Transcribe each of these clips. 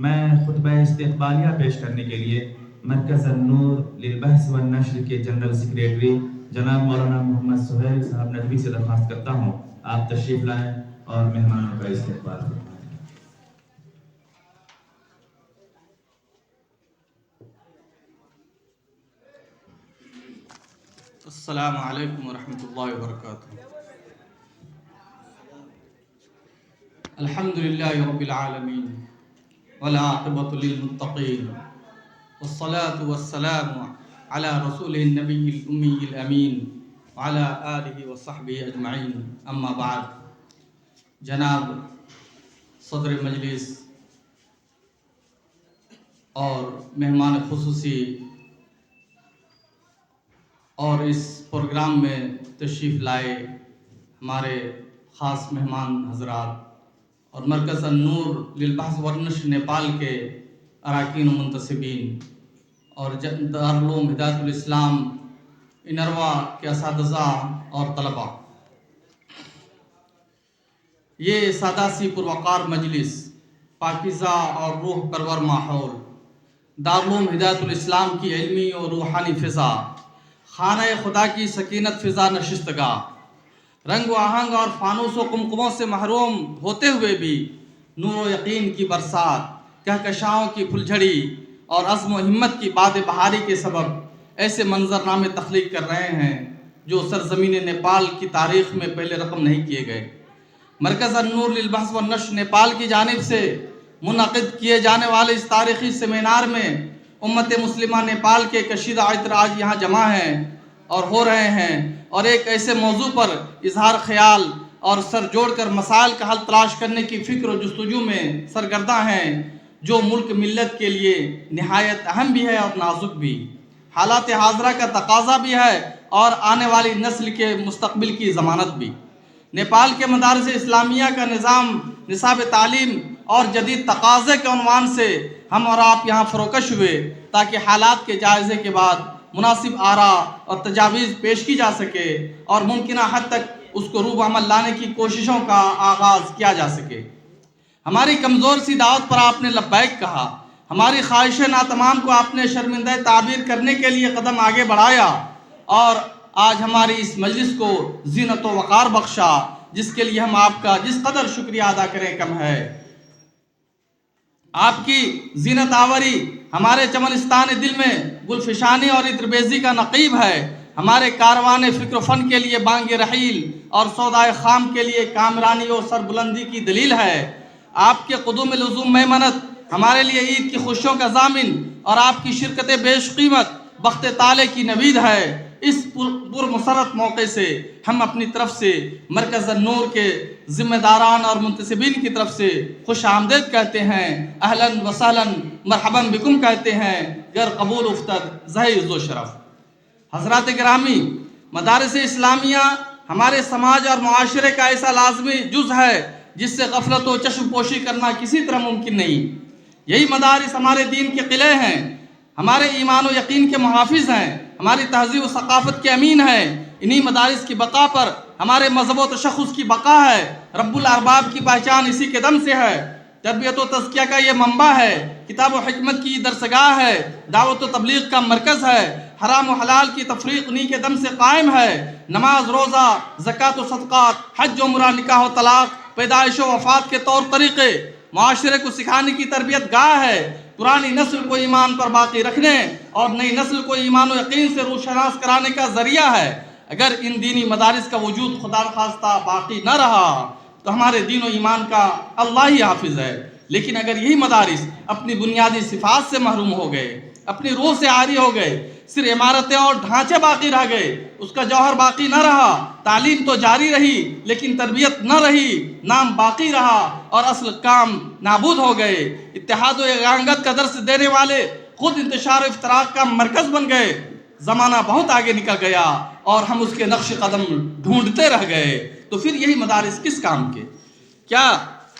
میں خطبہ استقبالیہ پیش کرنے کے لیے مرکز النور للبحث والنشر کے جنرل سیکریٹری جناب مولانا محمد سہیل صاحب ندوی سے درخواست کرتا ہوں آپ تشریف لائیں اور مہمانوں کا استقبال کریں۔ السلام علیکم ورحمۃ اللہ وبرکاتہ۔ الحمدللہ رب العالمین والعاقبۃ للمتقین والصلاة والسلام علی رسول النبی الامی الامین وعلی آلہ وصحبہ اجمعین، اما بعد۔ جناب صدر مجلس اور مہمان خصوصی اور اس پروگرام میں تشریف لائے ہمارے خاص مہمان حضرات اور مرکز النور للبحث والنشر نیپال کے اراکین و منتسبین اور دارالعلوم ہدایت الاسلام انروا کے اساتذہ اور طلباء، یہ ساداسی پروقار مجلس، پاکیزہ اور روح پرور ماحول، دارالعلوم ہدایت الاسلام کی علمی اور روحانی فضا، خانہ خدا کی سکینت فضا نشستگاہ، رنگ و آہنگ اور فانوس و قمقموں سے محروم ہوتے ہوئے بھی نور و یقین کی برسات، کہکشاؤں کی پھلجھڑی اور عزم و ہمت کی باد بہاری کے سبب ایسے منظرنامے تخلیق کر رہے ہیں جو سرزمین نیپال کی تاریخ میں پہلے رقم نہیں کیے گئے۔ مرکز النور للبحث والنشر نیپال کی جانب سے منعقد کیے جانے والے اس تاریخی سیمینار میں امت مسلمہ نیپال کے کشیدہ اعتراض یہاں جمع ہیں اور ہو رہے ہیں، اور ایک ایسے موضوع پر اظہار خیال اور سر جوڑ کر مسائل کا حل تلاش کرنے کی فکر و جستجو میں سرگرداں ہیں، جو ملک ملت کے لیے نہایت اہم بھی ہے اور نازک بھی، حالات حاضرہ کا تقاضا بھی ہے اور آنے والی نسل کے مستقبل کی ضمانت بھی۔ نیپال کے مدارس اسلامیہ کا نظام، نصاب تعلیم اور جدید تقاضے کے عنوان سے ہم اور آپ یہاں فروکش ہوئے تاکہ حالات کے جائزے کے بعد مناسب آراء اور تجاویز پیش کی جا سکے اور ممکنہ حد تک اس کو روح عمل لانے کی کوششوں کا آغاز کیا جا سکے۔ ہماری کمزور سی دعوت پر آپ نے لبیک کہا، ہماری خواہش ناتمام کو آپ نے شرمندہ تعبیر کرنے کے لیے قدم آگے بڑھایا اور آج ہماری اس مجلس کو زینت و وقار بخشا، جس کے لیے ہم آپ کا جس قدر شکریہ ادا کریں کم ہے۔ آپ کی زینت آوری ہمارے چمنستان دل میں گلفشانی اور عطربیزی کا نقیب ہے، ہمارے کاروان فکر و فن کے لیے بانگ رحیل اور سودائے خام کے لیے کامرانی و سربلندی کی دلیل ہے۔ آپ کے قدوم لزوم میمنت ہمارے لیے عید کی خوشیوں کا ضامن اور آپ کی شرکت بیش قیمت بخت طالع کی نوید ہے۔ اس پرمسرت موقع سے ہم اپنی طرف سے مرکز النور کے ذمہ داران اور منتسبین کی طرف سے خوش آمدید کہتے ہیں، اہلاً و سہلاً مرحباً بکم کہتے ہیں، گر قبول افتد زہ عز و شرف۔ حضرات گرامی، مدارس اسلامیہ ہمارے سماج اور معاشرے کا ایسا لازمی جز ہے جس سے غفلت و چشم پوشی کرنا کسی طرح ممکن نہیں۔ یہی مدارس ہمارے دین کے قلعے ہیں، ہمارے ایمان و یقین کے محافظ ہیں، ہماری تہذیب و ثقافت کے امین ہیں۔ انہی مدارس کی بقا پر ہمارے مذہب و تشخص کی بقا ہے، رب الارباب کی پہچان اسی کے دم سے ہے، تربیت و تزکیہ کا یہ منبع ہے، کتاب و حکمت کی درسگاہ ہے، دعوت و تبلیغ کا مرکز ہے، حرام و حلال کی تفریق انہی کے دم سے قائم ہے، نماز روزہ زکوٰۃ و صدقات حج و عمرہ نکاح و طلاق پیدائش و وفات کے طور طریقے معاشرے کو سکھانے کی تربیت گاہ ہے، پرانی نسل کو ایمان پر باقی رکھنے اور نئی نسل کو ایمان و یقین سے روشناس کرانے کا ذریعہ ہے۔ اگر ان دینی مدارس کا وجود خدا نخواستہ باقی نہ رہا تو ہمارے دین و ایمان کا اللہ ہی حافظ ہے، لیکن اگر یہی مدارس اپنی بنیادی صفات سے محروم ہو گئے، اپنی روح سے عاری ہو گئے، صرف عمارتیں اور ڈھانچے باقی رہ گئے، اس کا جوہر باقی نہ رہا، تعلیم تو جاری رہی لیکن تربیت نہ رہی، نام باقی رہا اور اصل کام نابود ہو گئے، اتحاد و یگانگت کا درس دینے والے خود انتشار و افتراق کا مرکز بن گئے، زمانہ بہت آگے نکل گیا اور ہم اس کے نقش قدم ڈھونڈتے رہ گئے، تو پھر یہی مدارس کس کام کے؟ کیا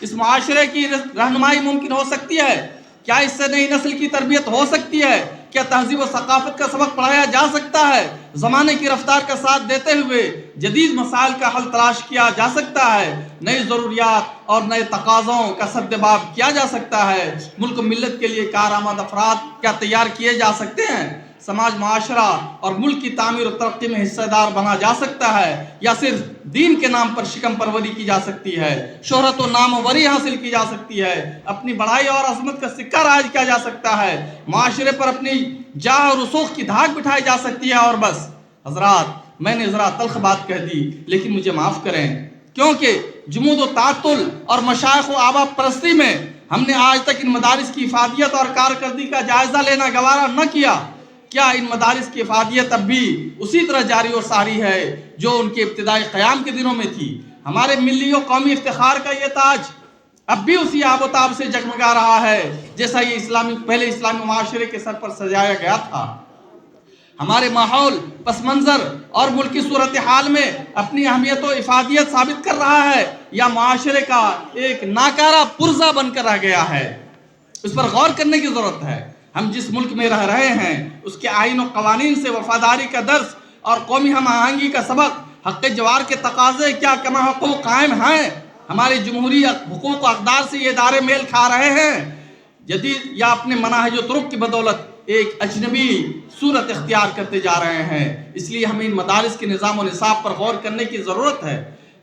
اس معاشرے کی رہنمائی ممکن ہو سکتی ہے کیا اس سے نئی نسل کی تربیت ہو سکتی ہے؟ کیا تہذیب و ثقافت کا سبق پڑھایا جا سکتا ہے؟ زمانے کی رفتار کا ساتھ دیتے ہوئے جدید مسائل کا حل تلاش کیا جا سکتا ہے؟ نئی ضروریات اور نئے تقاضوں کا سدباب کیا جا سکتا ہے؟ ملک و ملت کے لیے کارآمد افراد کیا تیار کیے جا سکتے ہیں؟ سماج معاشرہ اور ملک کی تعمیر و ترقی میں حصہ دار بنا جا سکتا ہے، یا صرف دین کے نام پر شکم پروری کی جا سکتی ہے، شہرت و ناموری حاصل کی جا سکتی ہے، اپنی بڑائی اور عظمت کا سکہ رائج کیا جا سکتا ہے، معاشرے پر اپنی جاہ اور رسوخ کی دھاک بٹھائی جا سکتی ہے، اور بس۔ حضرات، میں نے ذرا تلخ بات کہہ دی، لیکن مجھے معاف کریں، کیونکہ جمود و تعطل اور مشائخ و آبا پرستی میں ہم نے آج تک ان مدارس کی افادیت اور کارکردگی کا جائزہ لینا گوارا نہ کیا۔ کیا ان مدارس کی افادیت اب بھی اسی طرح جاری و ساری ہے جو ان کے ابتدائی قیام کے دنوں میں تھی؟ ہمارے ملی و قومی افتخار کا یہ تاج اب بھی اسی آب و تاب سے جگمگا رہا ہے جیسا یہ پہلے اسلامی معاشرے کے سر پر سجایا گیا تھا۔ ہمارے ماحول، پس منظر اور ملکی صورتحال میں اپنی اہمیت و افادیت ثابت کر رہا ہے، یا معاشرے کا ایک ناکارہ پرزہ بن کر رہ گیا ہے؟ اس پر غور کرنے کی ضرورت ہے۔ ہم جس ملک میں رہ رہے ہیں اس کے آئین و قوانین سے وفاداری کا درس اور قومی ہم آہنگی کا سبق، حق جوار کے تقاضے کیا کما حقوق قائم ہیں؟ ہمارے جمہوری حقوق و اقدار سے یہ ادارے میل کھا رہے ہیں جدید، یا اپنے مناہج و طرق کی بدولت ایک اجنبی صورت اختیار کرتے جا رہے ہیں؟ اس لیے ہمیں ان مدارس کے نظام و نصاب پر غور کرنے کی ضرورت ہے۔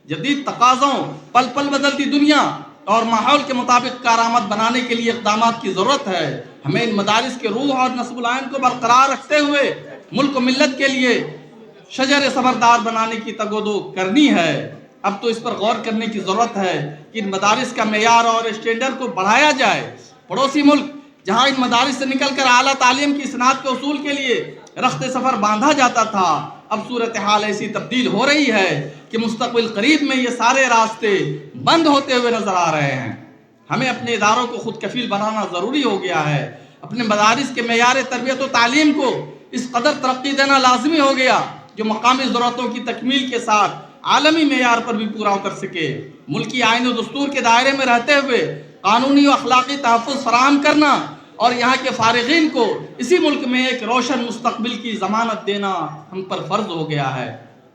جدید تقاضوں، پل پل بدلتی دنیا اور ماحول کے مطابق کارآمد بنانے کے لیے اقدامات کی ضرورت ہے۔ ہمیں ان مدارس کے روح اور نصب العین کو برقرار رکھتے ہوئے ملک و ملت کے لیے شجر صبردار بنانے کی تگودو کرنی ہے۔ اب تو اس پر غور کرنے کی ضرورت ہے کہ ان مدارس کا معیار اور اسٹینڈرڈ کو بڑھایا جائے۔ پڑوسی ملک جہاں ان مدارس سے نکل کر اعلیٰ تعلیم کی صنعت کے حصول کے لیے رخت سفر باندھا جاتا تھا، اب صورتحال ایسی تبدیل ہو رہی ہے کہ مستقبل قریب میں یہ سارے راستے بند ہوتے ہوئے نظر آ رہے ہیں۔ ہمیں اپنے اداروں کو خود کفیل بنانا ضروری ہو گیا ہے۔ اپنے مدارس کے معیار تربیت و تعلیم کو اس قدر ترقی دینا لازمی ہو گیا جو مقامی ضرورتوں کی تکمیل کے ساتھ عالمی معیار پر بھی پورا کر سکے۔ ملکی آئین و دستور کے دائرے میں رہتے ہوئے قانونی و اخلاقی تحفظ فراہم کرنا اور یہاں کے فارغین کو اسی ملک میں ایک روشن مستقبل کی ضمانت دینا ہم پر فرض ہو گیا ہے۔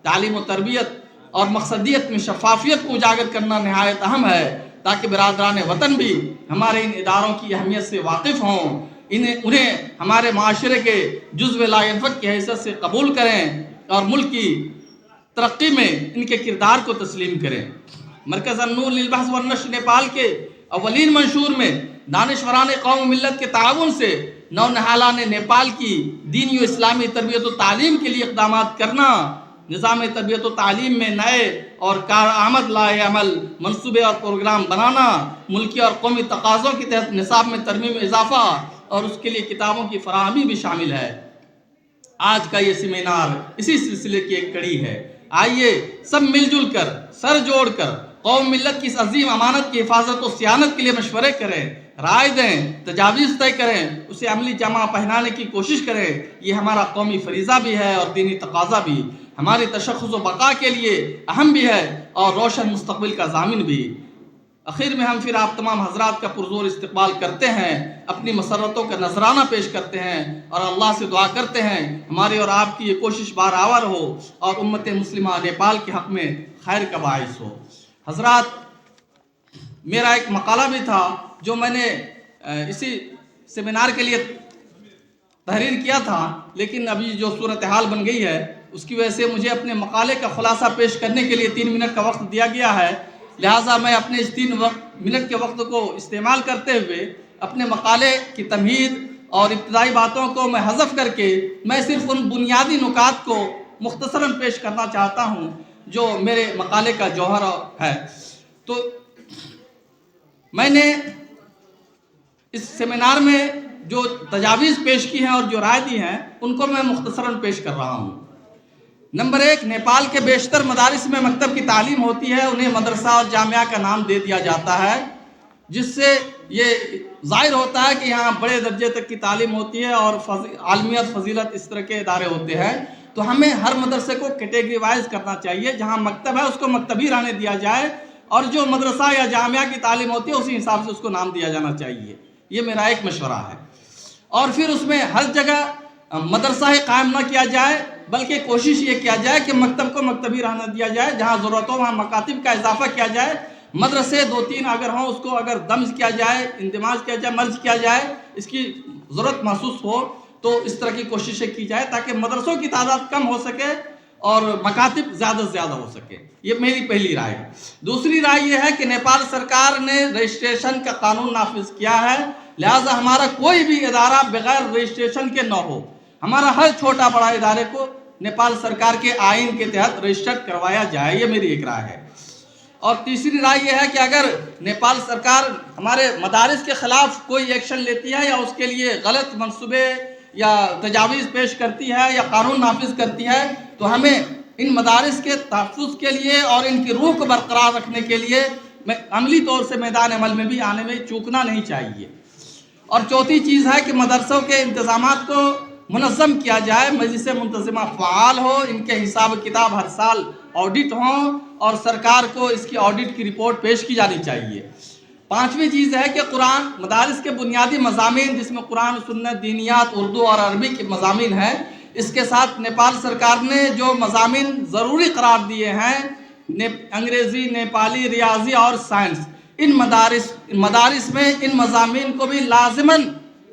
تعلیم و تربیت اور مقصدیت میں شفافیت کو اجاگر کرنا نہایت اہم ہے تاکہ برادران وطن بھی ہمارے ان اداروں کی اہمیت سے واقف ہوں، انہیں ہمارے معاشرے کے جزو لا ینفک کی حیثیت سے قبول کریں اور ملک کی ترقی میں ان کے کردار کو تسلیم کریں۔ مرکز النور للبحث والنشر نیپال کے اولین منشور میں دانشوران قوم و ملت کے تعاون سے نونہالان نیپال کی دینی و اسلامی تربیت و تعلیم کے لیے اقدامات کرنا، نظام تربیت و تعلیم میں نئے اور کارآمد لائے عمل منصوبے اور پروگرام بنانا، ملکی اور قومی تقاضوں کے تحت نصاب میں ترمیم اضافہ اور اس کے لیے کتابوں کی فراہمی بھی شامل ہے۔ آج کا یہ سیمینار اسی سلسلے کی ایک کڑی ہے۔ آئیے سب مل جل کر، سر جوڑ کر قوم ملت کی اس عظیم امانت کی حفاظت و صیانت کے لیے مشورے کریں، رائے دیں، تجاویز طے کریں، اسے عملی جامہ پہنانے کی کوشش کریں۔ یہ ہمارا قومی فریضہ بھی ہے اور دینی تقاضا بھی، ہماری تشخص و بقا کے لیے اہم بھی ہے اور روشن مستقبل کا ضامن بھی۔ آخر میں ہم پھر آپ تمام حضرات کا پرزور استقبال کرتے ہیں، اپنی مسرتوں کا نذرانہ پیش کرتے ہیں اور اللہ سے دعا کرتے ہیں ہماری اور آپ کی یہ کوشش بارآور ہو اور امت مسلمہ نیپال کے حق میں خیر کا باعث ہو۔ حضرات، میرا ایک مقالہ بھی تھا جو میں نے اسی سیمینار کے لیے تحریر کیا تھا، لیکن ابھی جو صورتحال بن گئی ہے اس کی وجہ سے مجھے اپنے مقالے کا خلاصہ پیش کرنے کے لیے 3 منٹ کا وقت دیا گیا ہے، لہٰذا میں اپنے اس 3 منٹ کے وقت کو استعمال کرتے ہوئے اپنے مقالے کی تمہید اور ابتدائی باتوں کو میں حذف کر کے میں صرف ان بنیادی نکات کو مختصراً پیش کرنا چاہتا ہوں جو میرے مقالے کا جوہر ہے۔ تو میں نے اس سیمینار میں جو تجاویز پیش کی ہیں اور جو رائے دی ہیں ان کو میں مختصراً پیش کر رہا ہوں۔ نمبر 1، نیپال کے بیشتر مدارس میں مکتب کی تعلیم ہوتی ہے، انہیں مدرسہ اور جامعہ کا نام دے دیا جاتا ہے، جس سے یہ ظاہر ہوتا ہے کہ یہاں بڑے درجے تک کی تعلیم ہوتی ہے اور عالمیت، فضیلت، اس طرح کے ادارے ہوتے ہیں۔ تو ہمیں ہر مدرسے کو کیٹیگری وائز کرنا چاہیے، جہاں مکتب ہے اس کو مکتبی رہنے دیا جائے اور جو مدرسہ یا جامعہ کی تعلیم ہوتی ہے اسی حساب سے اس کو نام دیا جانا چاہیے۔ یہ میرا ایک مشورہ ہے۔ اور پھر اس میں ہر جگہ مدرسہ ہی قائم نہ کیا جائے، بلکہ کوشش یہ کیا جائے کہ مکتب کو مکتبی رہنے دیا جائے، جہاں ضرورت ہو وہاں مکاتب کا اضافہ کیا جائے، مدرسے 2-3 اگر ہوں اس کو اگر دمج کیا جائے، اندماج کیا جائے، مرج کیا جائے، اس کی ضرورت محسوس ہو تو اس طرح کی کوششیں کی جائے تاکہ مدرسوں کی تعداد کم ہو سکے اور مکاتب زیادہ سے زیادہ ہو سکے۔ یہ میری پہلی رائے ہے۔ دوسری رائے یہ ہے کہ نیپال سرکار نے رجسٹریشن کا قانون نافذ کیا ہے، لہٰذا ہمارا کوئی بھی ادارہ بغیر رجسٹریشن کے نہ ہو۔ ہمارا ہر چھوٹا بڑا ادارے کو نیپال سرکار کے آئین کے تحت رجسٹرڈ کروایا جائے، یہ میری ایک رائے ہے۔ اور تیسری رائے یہ ہے کہ اگر نیپال سرکار ہمارے مدارس کے خلاف کوئی ایکشن لیتی ہے یا اس کے لیے غلط منصوبے یا تجاویز پیش کرتی ہے یا قانون نافذ کرتی ہے تو ہمیں ان مدارس کے تحفظ کے لیے اور ان کی روح کو برقرار رکھنے کے لیے عملی طور سے میدان عمل میں بھی آنے میں چوکنا نہیں چاہیے۔ اور چوتھی چیز ہے کہ مدرسوں کے انتظامات کو منظم کیا جائے، مجلس منتظمہ فعال ہو، ان کے حساب کتاب ہر سال آڈٹ ہوں اور سرکار کو اس کی آڈٹ کی رپورٹ پیش کی جانی چاہیے۔ پانچویں چیز ہے کہ قرآن مدارس کے بنیادی مضامین جس میں قرآن و سنت، دینیات، اردو اور عربی کے مضامین ہیں، اس کے ساتھ نیپال سرکار نے جو مضامین ضروری قرار دیے ہیں، انگریزی، نیپالی، ریاضی اور سائنس، ان مدارس میں ان مضامین کو بھی لازماً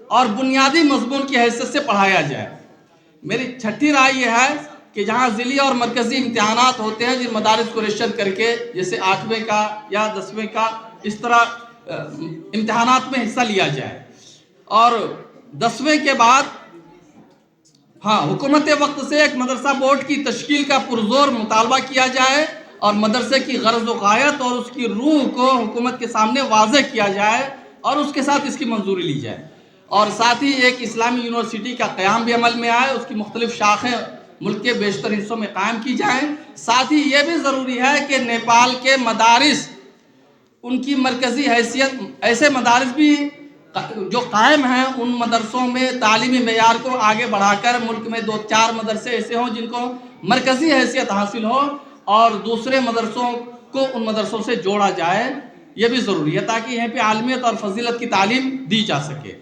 اور بنیادی مضمون کی حیثیت سے پڑھایا جائے۔ میری چھٹی رائے یہ ہے کہ جہاں ضلعی اور مرکزی امتحانات ہوتے ہیں جن مدارس کو رجسٹر کر کے، جیسے 8ویں کا یا 10ویں کا، اس طرح امتحانات میں حصہ لیا جائے۔ اور 10ویں کے بعد حکومت وقت سے ایک مدرسہ بورڈ کی تشکیل کا پرزور مطالبہ کیا جائے اور مدرسے کی غرض و غایت اور اس کی روح کو حکومت کے سامنے واضح کیا جائے اور اس کے ساتھ اس کی منظوری لی جائے۔ اور ساتھ ہی ایک اسلامی یونیورسٹی کا قیام بھی عمل میں آئے، اس کی مختلف شاخیں ملک کے بیشتر حصوں میں قائم کی جائیں۔ ساتھ ہی یہ بھی ضروری ہے کہ نیپال کے مدارس، ان کی مرکزی حیثیت، ایسے مدارس بھی جو قائم ہیں ان مدرسوں میں تعلیمی معیار کو آگے بڑھا کر ملک میں 2-4 مدرسے ایسے ہوں جن کو مرکزی حیثیت حاصل ہو اور دوسرے مدرسوں کو ان مدرسوں سے جوڑا جائے، یہ بھی ضروری ہے تاکہ یہاں پہ عالمیت اور فضیلت کی تعلیم دی جا سکے۔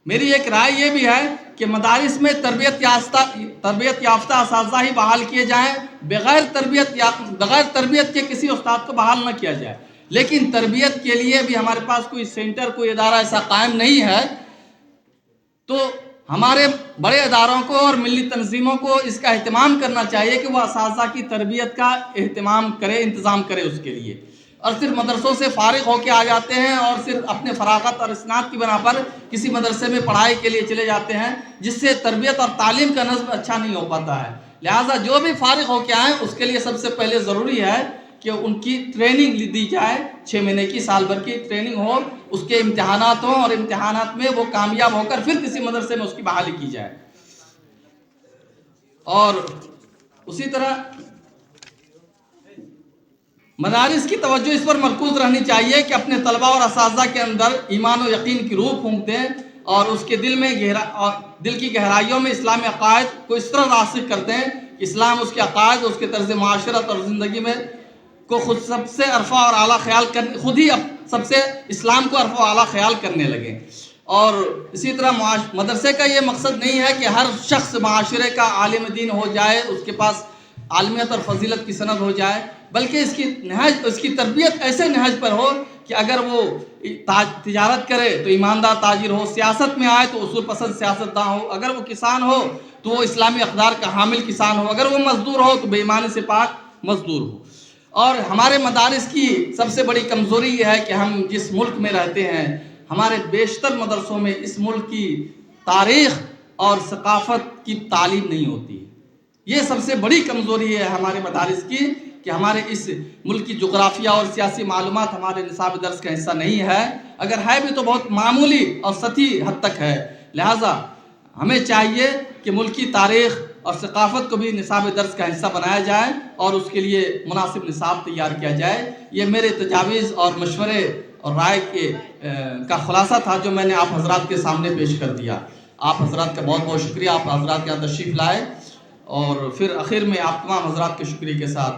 میری ایک رائے یہ بھی ہے کہ مدارس میں تربیت یافتہ اساتذہ ہی بحال کیے جائیں، بغیر تربیت کے کسی استاد کو بحال نہ کیا جائے۔ لیکن تربیت کے لیے بھی ہمارے پاس کوئی سینٹر، کوئی ادارہ ایسا قائم نہیں ہے، تو ہمارے بڑے اداروں کو اور ملی تنظیموں کو اس کا اہتمام کرنا چاہیے کہ وہ اساتذہ کی تربیت کا انتظام کرے اس کے لیے۔ اور صرف مدرسوں سے فارغ ہو کے آ جاتے ہیں اور صرف اپنے فراغت اور اسناد کی بنا پر کسی مدرسے میں پڑھائی کے لیے چلے جاتے ہیں، جس سے تربیت اور تعلیم کا نظم اچھا نہیں ہو پاتا ہے۔ لہٰذا جو بھی فارغ ہو کے آئیں اس کے لیے سب سے پہلے ضروری ہے کہ ان کی ٹریننگ دی جائے، 6 مہینے کی، سال بھر کی ٹریننگ ہو، اس کے امتحانات ہوں اور امتحانات میں وہ کامیاب ہو کر پھر کسی مدرسے میں اس کی بحالی کی جائے۔ اور اسی طرح مدارس کی توجہ اس پر مرکوز رہنی چاہیے کہ اپنے طلباء اور اساتذہ کے اندر ایمان و یقین کی روح پھونک دیں اور اس کے دل کی گہرائیوں میں اسلامی عقائد کو اس طرح راسخ کر دیں کہ اسلام، اس کے عقائد، اس کے طرز معاشرت اور زندگی میں کو خود سب سے عرفہ اور اعلیٰ خیال کرنے، خود ہی سب سے اسلام کو عرفہ و اعلیٰ خیال کرنے لگیں۔ اور اسی طرح مدرسے کا یہ مقصد نہیں ہے کہ ہر شخص معاشرے کا عالم دین ہو جائے، اس کے پاس عالمیت اور فضیلت کی سند ہو جائے، بلکہ اس کی تربیت ایسے نہج پر ہو کہ اگر وہ تجارت کرے تو ایماندار تاجر ہو، سیاست میں آئے تو اصول پسند سیاستداں ہو، اگر وہ کسان ہو تو وہ اسلامی اقدار کا حامل کسان ہو، اگر وہ مزدور ہو تو بے ایمانی سے پاک مزدور ہو۔ اور ہمارے مدارس کی سب سے بڑی کمزوری یہ ہے کہ ہم جس ملک میں رہتے ہیں، ہمارے بیشتر مدرسوں میں اس ملک کی تاریخ اور ثقافت کی تعلیم نہیں ہوتی۔ یہ سب سے بڑی کمزوری ہے ہمارے مدارس کی کہ ہمارے اس ملک کی جغرافیہ اور سیاسی معلومات ہمارے نصاب درس کا حصہ نہیں ہے، اگر ہے بھی تو بہت معمولی اور سطحی حد تک ہے۔ لہٰذا ہمیں چاہیے کہ ملک کی تاریخ اور ثقافت کو بھی نصاب درس کا حصہ بنایا جائے اور اس کے لیے مناسب نصاب تیار کیا جائے۔ یہ میرے تجاویز اور مشورے اور رائے کا خلاصہ تھا جو میں نے آپ حضرات کے سامنے پیش کر دیا۔ آپ حضرات کا بہت بہت شکریہ، آپ حضرات یہاں تشریف لائے، اور پھر آخر میں آپ تمام حضرات کے شکریہ کے ساتھ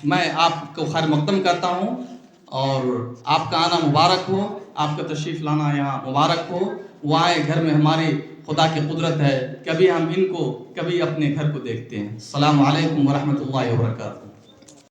میں آپ کو خیر مقدم کرتا ہوں اور آپ کا آنا مبارک ہو، آپ کا تشریف لانا یہاں مبارک ہو. وہ آئے گھر میں ہماری خدا کی قدرت ہے، کبھی ہم ان کو کبھی اپنے گھر کو دیکھتے ہیں. السلام علیکم ورحمۃ اللہ وبرکاتہ.